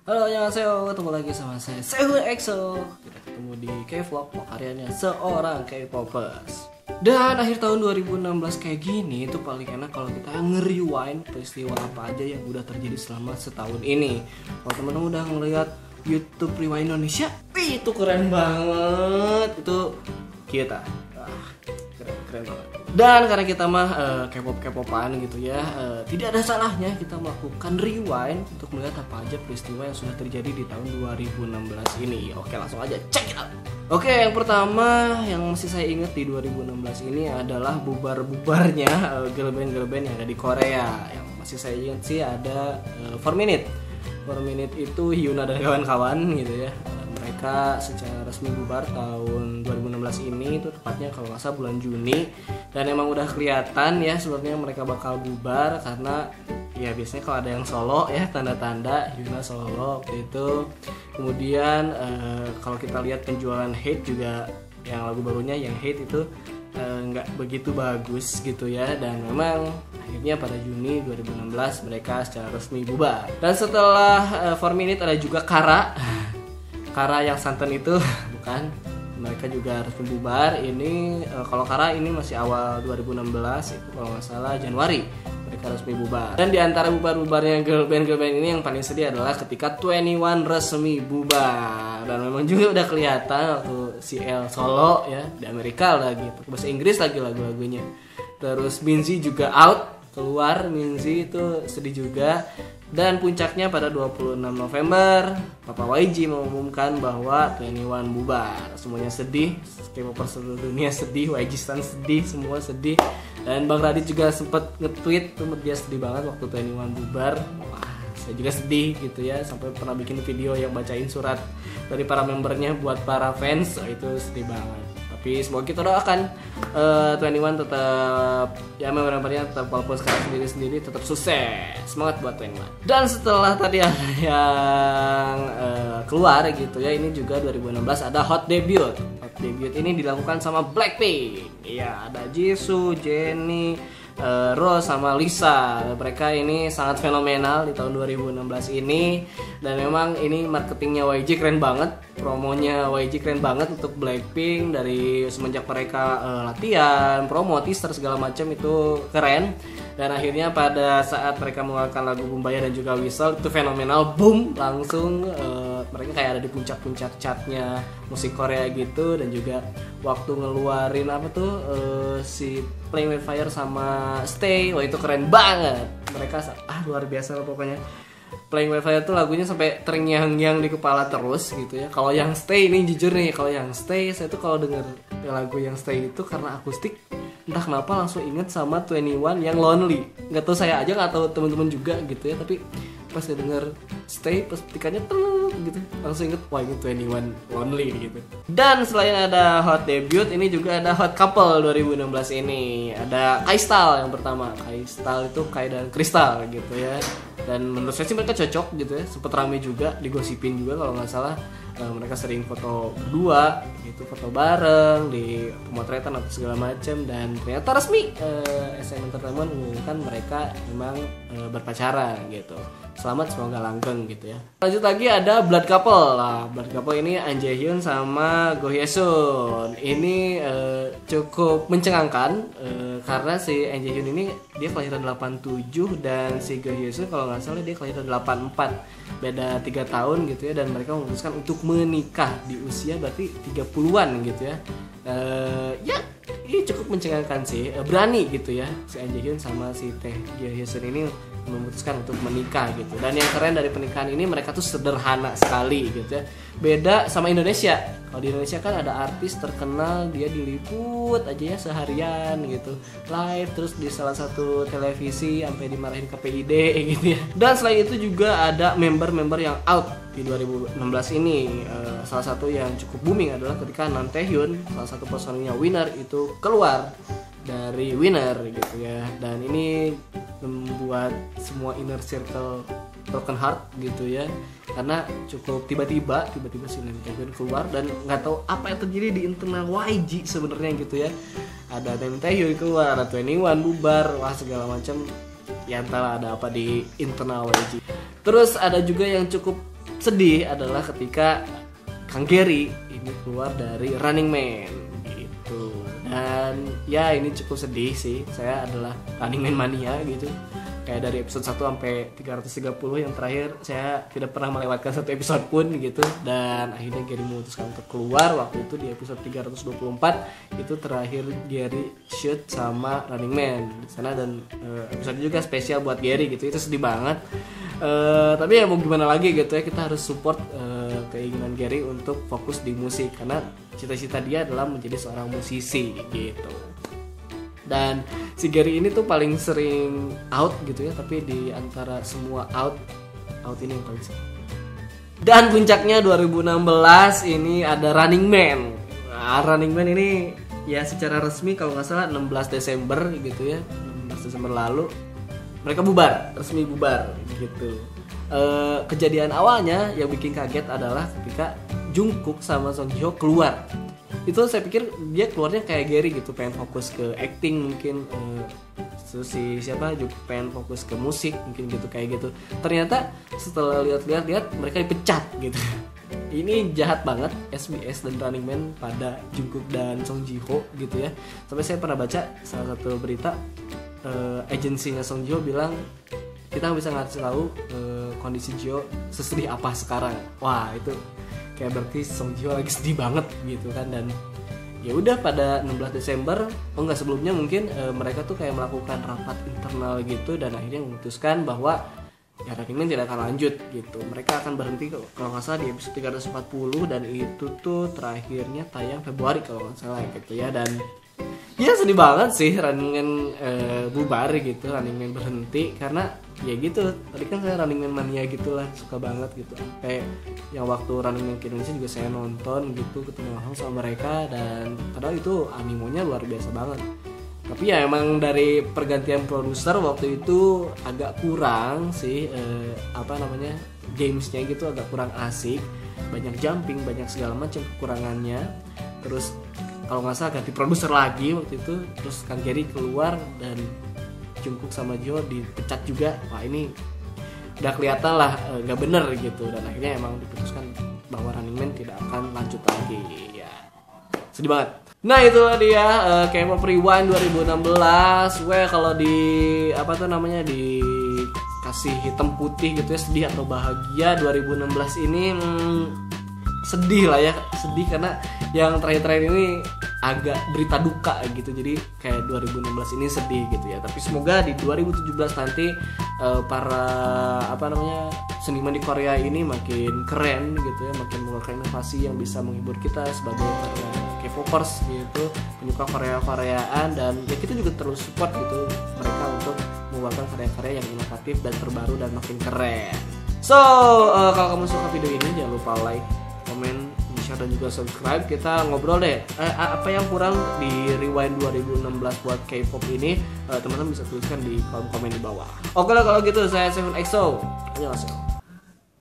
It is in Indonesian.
Halo, annyeonghaseyo, ketemu lagi sama saya Sehun EXO. Kita ketemu di K-Vlog, karyanya seorang K-popers. Dan akhir tahun 2016 kayak gini itu paling enak kalau kita nge-rewind peristiwa apa aja yang udah terjadi selama setahun ini. Kalau teman-teman udah ngeliat YouTube Rewind Indonesia, itu keren banget. Itu kita keren banget. Dan karena kita mah K-popan gitu ya, tidak ada salahnya kita melakukan rewind untuk melihat apa aja peristiwa yang sudah terjadi di tahun 2016 ini. Oke, langsung aja check it out. Oke, yang pertama yang masih saya ingat di 2016 ini adalah bubar-bubarnya girl band yang ada di Korea. Yang masih saya ingat sih ada 4Minute. 4Minute itu Hyuna dan kawan-kawan gitu ya. Mereka secara resmi bubar tahun 2016 ini, itu tepatnya kalau nggak salah bulan Juni. Dan emang udah kelihatan ya sebenarnya mereka bakal bubar karena ya biasanya kalau ada yang solo ya tanda-tanda Hyuna solo gitu. Kemudian kalau kita lihat penjualan Hate juga, yang lagu barunya yang Hate itu nggak begitu bagus gitu ya. Dan memang akhirnya pada Juni 2016 mereka secara resmi bubar. Dan setelah 4Minute ada juga Kara yang santan itu bukan, mereka juga harus bubar. Ini kalau Kara ini masih awal 2016 itu kalau nggak salah Januari mereka resmi bubar. Dan di antara bubar-bubarnya girl band ini yang paling sedih adalah ketika 21 resmi bubar. Dan memang juga udah kelihatan waktu CL solo ya di Amerika lagi, bahasa Inggris lagi lagu-lagunya. Terus Minzy juga keluar, Minzy itu sedih juga. Dan puncaknya pada 26 November Papa YG mengumumkan bahwa 21 bubar. Semuanya sedih, K-popers seluruh dunia sedih, YG Stan sedih, semua sedih. Dan Bang Radit juga sempat nge-tweet tuh, dia sedih banget waktu 21 bubar. Wah, saya juga sedih gitu ya, sampai pernah bikin video yang bacain surat dari para membernya buat para fans. Itu sedih banget. Tapi semoga kita doakan 21 tetap ya, member-membernya tetap, walaupun sekarang sendiri-sendiri tetap sukses. Semangat buat 21. Dan setelah tadi ada yang keluar gitu ya, ini juga 2016 ada hot debut. Hot debut ini dilakukan sama Blackpink. Iya, ada Jisoo, Jennie, Rose sama Lisa. Mereka ini sangat fenomenal di tahun 2016 ini. Dan memang ini marketingnya YG keren banget, promonya YG keren banget untuk Blackpink. Dari semenjak mereka latihan, promo, teaser segala macam itu keren. Dan akhirnya pada saat mereka mengeluarkan lagu Bumbaya dan juga Whistle itu fenomenal, boom, langsung mereka kayak ada di puncak-puncak chartnya musik Korea gitu. Dan juga waktu ngeluarin apa tuh si Playing With Fire sama Stay, wah itu keren banget. Mereka luar biasa lah pokoknya. Playing With Fire tuh lagunya sampai terngiang-ngiang di kepala terus gitu ya. Kalau yang Stay ini jujur nih, kalau yang Stay saya tuh kalau denger lagu yang Stay itu karena akustik, entah kenapa langsung inget sama 21 yang Lonely. Nggak tahu saya aja, nggak tahu teman-teman juga gitu ya. Tapi pas saya denger Stay, pas petikannya gitu, langsung inget wah ini 21 Lonely gitu. Dan selain ada hot debut, ini juga ada hot couple 2016 ini. Ada Kai Style yang pertama. Kai Style itu Kai dan Crystal gitu ya. Dan menurut saya sih mereka cocok gitu ya. Sempet rame juga, digosipin juga kalau nggak salah. Mereka sering foto berdua gitu, foto bareng di pemotretan atau segala macam. Dan ternyata resmi SM Entertainment mengumumkan mereka memang berpacaran gitu. Selamat, semoga langgeng gitu ya. Lanjut lagi ada Blood Couple lah. Blood Couple ini An Jae Hyun sama Go Hye Sun. Ini cukup mencengangkan karena si An Jae Hyun ini dia kelahiran 87 dan si Go Hye Sun kalau nggak salah dia kelahiran 84. Beda 3 tahun gitu ya. Dan mereka memutuskan untuk menikah di usia berarti 30-an gitu ya. Ya ini cukup mencengangkan sih, berani gitu ya si An Jae Hyun sama si Tae Hye Sun ini memutuskan untuk menikah gitu. Dan yang keren dari pernikahan ini, mereka tuh sederhana sekali gitu ya. Beda sama Indonesia. Kalau di Indonesia kan ada artis terkenal, dia diliput aja ya seharian gitu, live terus di salah satu televisi sampai dimarahin ke PID gitu ya. Dan selain itu juga ada member-member yang out di 2016 ini. Salah satu yang cukup booming adalah ketika Nam Taehyun, salah satu personilnya Winner, itu keluar dari Winner gitu ya. Dan ini membuat semua inner circle broken heart gitu ya, karena cukup tiba-tiba si Nam Taehyun keluar dan nggak tahu apa yang terjadi di internal YG sebenarnya gitu ya. Ada Nam Taehyun keluar, ada 21 bubar, wah segala macam ya, entahlah ada apa di internal YG. Terus ada juga yang cukup sedih adalah ketika Kang Gary ini keluar dari Running Man gitu. Dan ya ini cukup sedih sih. Saya adalah Running Man mania gitu. Kayak dari episode 1 sampai 330 yang terakhir saya tidak pernah melewatkan satu episode pun gitu. Dan akhirnya Gary memutuskan untuk keluar waktu itu di episode 324 itu terakhir Gary shoot sama Running Man di sana. Dan episode juga spesial buat Gary gitu. Itu sedih banget. Tapi ya mau gimana lagi gitu ya, kita harus support keinginan Gary untuk fokus di musik karena cita-cita dia adalah menjadi seorang musisi gitu. Dan si Gary ini tuh paling sering out gitu ya, tapi di antara semua out ini yang paling sering. Dan puncaknya 2016 ini ada Running Man. Nah, Running Man ini ya secara resmi kalau nggak salah 16 Desember gitu ya, 16 Desember lalu mereka resmi bubar gitu. Kejadian awalnya yang bikin kaget adalah ketika Jungkook sama Song Ji Hyo keluar. Itu saya pikir dia keluarnya kayak Gary gitu, pengen fokus ke acting mungkin, si siapa juga pengen fokus ke musik mungkin gitu kayak gitu. Ternyata setelah lihat mereka dipecat gitu. Ini jahat banget SBS dan Running Man pada Jungkook dan Song Ji Hyo gitu ya. Sampai saya pernah baca salah satu berita, agensinya Song Ji Hyo bilang kita bisa ngasih tahu kondisi Ji Hyo sesedih apa sekarang. Wah itu kayak berarti Song Ji Hyo lagi sedih banget gitu kan. Dan ya udah pada 16 Desember sebelumnya mungkin mereka tuh kayak melakukan rapat internal gitu dan akhirnya memutuskan bahwa ya Running Man tidak akan lanjut gitu. Mereka akan berhenti kalau nggak salah di episode 340 dan itu tuh terakhirnya tayang Februari kalau nggak salah gitu ya. Dan ya sedih banget sih Running Man bubar gitu, Running Man berhenti karena ya gitu. Tadi kan saya Running Man mania gitu lah, suka banget gitu. Kayak yang waktu Running Man ke Indonesia juga saya nonton gitu, ketemu langsung sama mereka dan padahal itu animonya luar biasa banget. Tapi ya emang dari pergantian produser waktu itu agak kurang sih gamesnya gitu agak kurang asik, banyak jumping, banyak segala macam kekurangannya. Terus kalau nggak salah ganti produser lagi waktu itu, terus Kang Gary keluar dan Jungkook sama Ji Hyo dipecat juga. Wah ini udah kelihatan lah nggak bener gitu. Dan akhirnya emang diputuskan bahwa Running Man tidak akan lanjut lagi ya. Sedih banget. Nah itulah dia K-pop Rewind 2016. Kalau di dikasih hitam putih gitu ya, sedih atau bahagia 2016 ini sedih lah ya, sedih karena yang terakhir-terakhir ini agak berita duka gitu. Jadi kayak 2016 ini sedih gitu ya. Tapi semoga di 2017 nanti para seniman di Korea ini makin keren gitu ya, makin mengeluarkan inovasi yang bisa menghibur kita sebagai K-popers gitu, penyuka Korea-Koreaan. Dan ya kita juga terus support gitu mereka untuk mengeluarkan karya-karya yang inovatif dan terbaru dan makin keren. So kalau kamu suka video ini jangan lupa like, komen, share dan juga subscribe. Kita ngobrol deh apa yang kurang di Rewind 2016 buat K-pop ini, teman-teman bisa tuliskan di kolom komen di bawah. Oke lah kalau gitu, saya Seven EXO. Annyeonghaseyo.